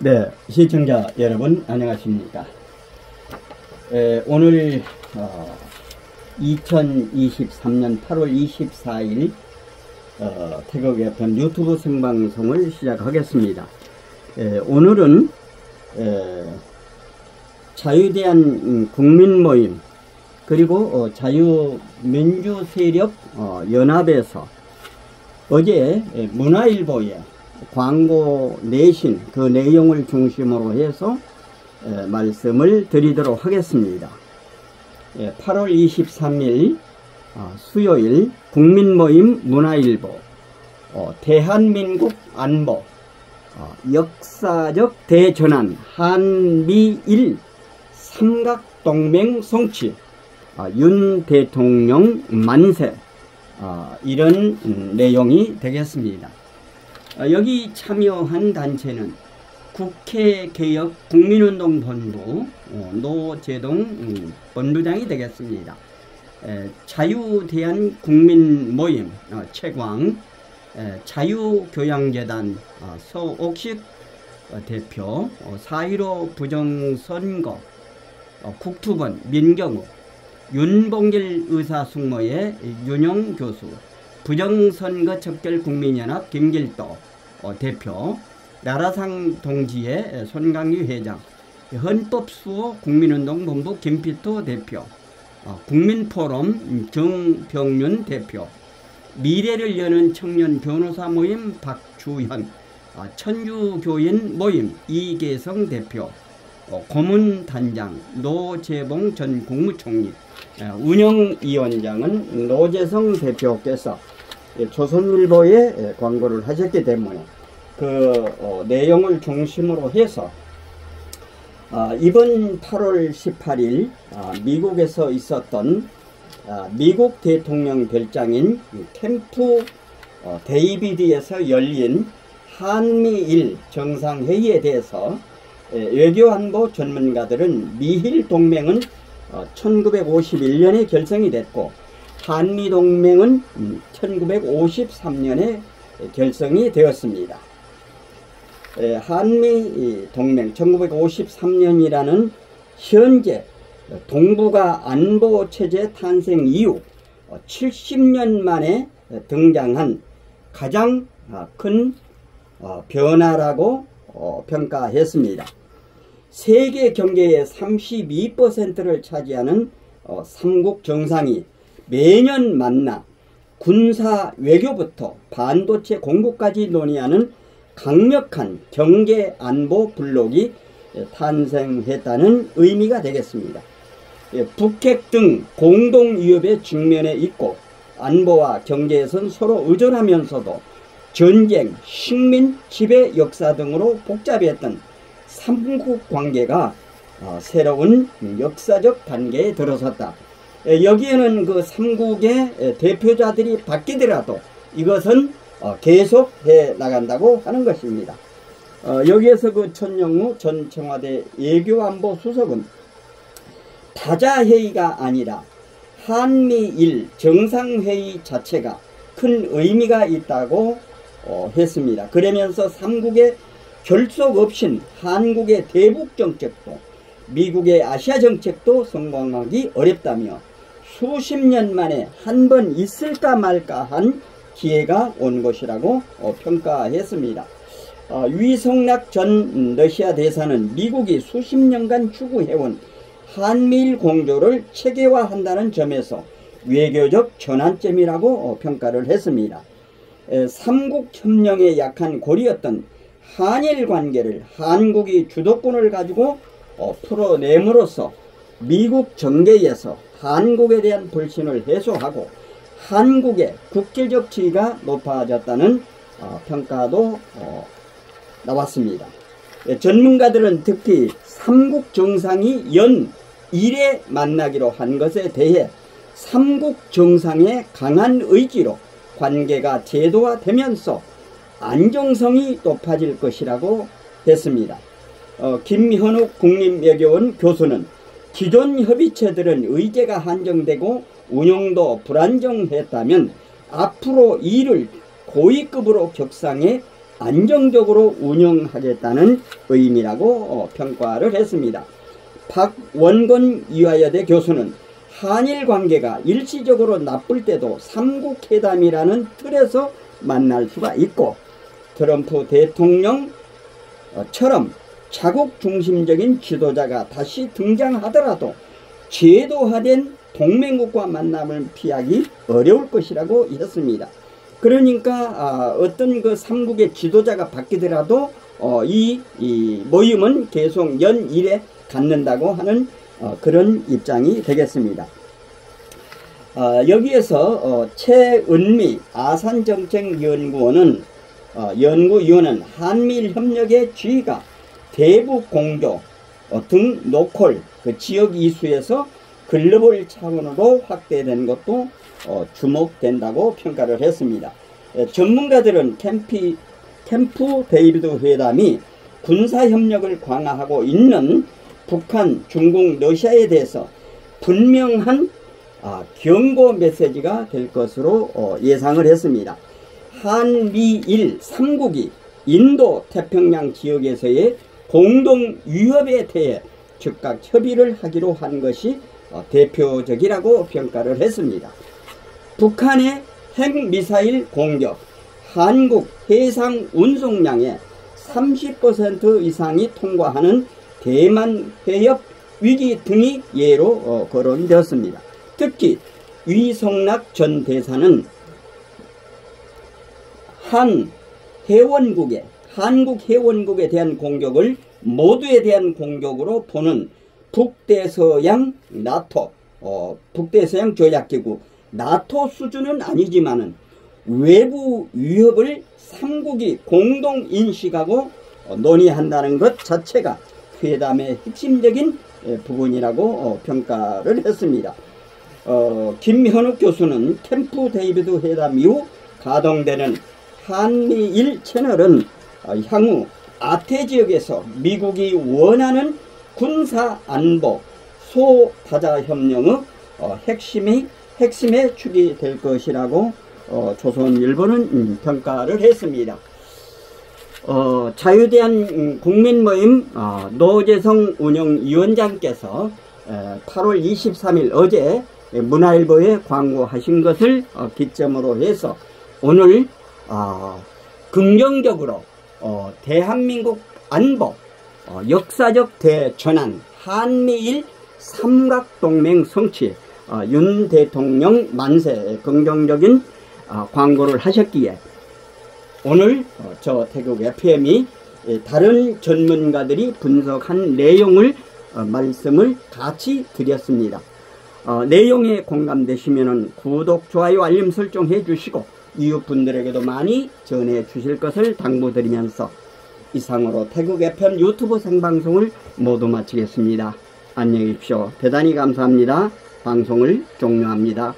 네, 시청자 여러분 안녕하십니까. 오늘 2023년 8월 24일 태극 FM 유튜브 생방송을 시작하겠습니다. 오늘은 자유대한 국민모임 그리고 자유민주세력 연합에서 어제 문화일보에 광고 내신 그 내용을 중심으로 해서 말씀을 드리도록 하겠습니다. 8월 23일 수요일 국민모임 문화일보 대한민국 안보 역사적 대전환 한미일 삼각동맹 성취 윤 대통령 만세 이런 내용이 되겠습니다. 여기 참여한 단체는 국회개혁 국민운동본부 노재동 본부장이 되겠습니다. 자유대한 국민모임 최광, 자유교양재단 서옥식 대표, 4.15 부정선거 국투본 민경욱, 윤봉길 의사숙모의 윤영 교수, 부정선거 척결 국민연합 김길도 대표, 나라상 동지의 손강규 회장, 헌법수호 국민운동본부 김피토 대표, 국민포럼 정병윤 대표, 미래를 여는 청년 변호사 모임 박주현, 천주교인 모임 이계성 대표, 고문단장 노재봉 전 국무총리, 운영위원장은 노재성 대표께서 조선일보에 광고를 하셨기 때문에 그 내용을 중심으로 해서 이번 8월 18일 미국에서 있었던 미국 대통령 별장인 캠프 데이비드에서 열린 한미일 정상회의에 대해서 외교안보 전문가들은 미일 동맹은 1951년에 결성이 됐고 한미동맹은 1953년에 결성이 되었습니다. 한미동맹 1953년이라는 현재 동북아 안보체제 탄생 이후 70년 만에 등장한 가장 큰 변화라고 평가했습니다. 세계 경제의 32%를 차지하는 삼국 정상이 매년 만나 군사 외교부터 반도체 공급까지 논의하는 강력한 경제 안보 블록이 탄생했다는 의미가 되겠습니다. 북핵 등 공동 위협에 직면해 있고 안보와 경제에선 서로 의존하면서도 전쟁, 식민, 지배 역사 등으로 복잡했던 삼국 관계가 새로운 역사적 단계에 들어섰다. 여기에는 그 삼국의 대표자들이 바뀌더라도 이것은 계속해 나간다고 하는 것입니다. 여기에서 그 천영우 전 청와대 외교안보 수석은 다자회의가 아니라 한미일 정상회의 자체가 큰 의미가 있다고 했습니다. 그러면서 삼국의 결속 없인 한국의 대북 정책도 미국의 아시아 정책도 성공하기 어렵다며 수십 년 만에 한 번 있을까 말까 한 기회가 온 것이라고 평가했습니다. 위성락 전 러시아 대사는 미국이 수십 년간 추구해온 한미일 공조를 체계화한다는 점에서 외교적 전환점이라고 평가를 했습니다. 삼국협력에 약한 고리였던 한일 관계를 한국이 주도권을 가지고 풀어냄으로써 미국 정계에서 한국에 대한 불신을 해소하고 한국의 국제적 지위가 높아졌다는 평가도 나왔습니다. 전문가들은 특히 삼국 정상이 연 1회 만나기로 한 것에 대해 삼국 정상의 강한 의지로 관계가 제도화되면서 안정성이 높아질 것이라고 했습니다. 김현욱 국립외교원 교수는 기존 협의체들은 의제가 한정되고 운영도 불안정했다면 앞으로 이를 고위급으로 격상해 안정적으로 운영하겠다는 의미라고 평가를 했습니다. 박원건 이화여대 교수는 한일 관계가 일시적으로 나쁠 때도 삼국회담이라는 틀에서 만날 수가 있고, 트럼프 대통령처럼 자국 중심적인 지도자가 다시 등장하더라도 제도화된 동맹국과 만남을 피하기 어려울 것이라고 했습니다. 그러니까 어떤 그 삼국의 지도자가 바뀌더라도 이 모임은 계속 연일에 갖는다고 하는 그런 입장이 되겠습니다. 여기에서 최은미 아산정책연구원은 연구위원은 한미일 협력의 지위가 대북 공조 등 로컬 그 지역 이슈에서 글로벌 차원으로 확대된 것도 주목된다고 평가를 했습니다. 전문가들은 캠프 데이비드 회담이 군사협력을 강화하고 있는 북한, 중국, 러시아에 대해서 분명한 경고 메시지가 될 것으로 예상을 했습니다. 한미일 3국이 인도 태평양 지역에서의 공동 위협에 대해 즉각 협의를 하기로 한 것이 대표적이라고 평가를 했습니다. 북한의 핵미사일 공격, 한국 해상 운송량의 30% 이상이 통과하는 대만 해협 위기 등이 예로 거론되었습니다. 특히 위성락 전 대사는 한국 해원국에 대한 공격을 모두에 대한 공격으로 보는 북대서양 조약기구 나토 수준은 아니지만은 외부 위협을 3국이 공동 인식하고 논의한다는 것 자체가 회담의 핵심적인 부분이라고 평가를 했습니다. 김현욱 교수는 캠프 데이비드 회담 이후 가동되는 한미일 채널은 향후 아태 지역에서 미국이 원하는 군사 안보 소다자 협력의 핵심의 축이 될 것이라고 조선일보는 평가를 했습니다. 자유대한 국민모임 노재성 운영위원장께서 8월 23일 어제 문화일보에 광고하신 것을 기점으로 해서 오늘 긍정적으로 대한민국 안보 역사적 대전환 한미일 삼각동맹 성취 윤 대통령 만세 긍정적인 광고를 하셨기에 오늘 저 태국 FM이 다른 전문가들이 분석한 내용을 말씀을 같이 드렸습니다. 내용에 공감되시면 구독, 좋아요, 알림 설정해 주시고 이웃분들에게도 많이 전해 주실 것을 당부드리면서 이상으로 태국 FM 유튜브 생방송을 모두 마치겠습니다. 안녕히 계십시오. 대단히 감사합니다. 방송을 종료합니다.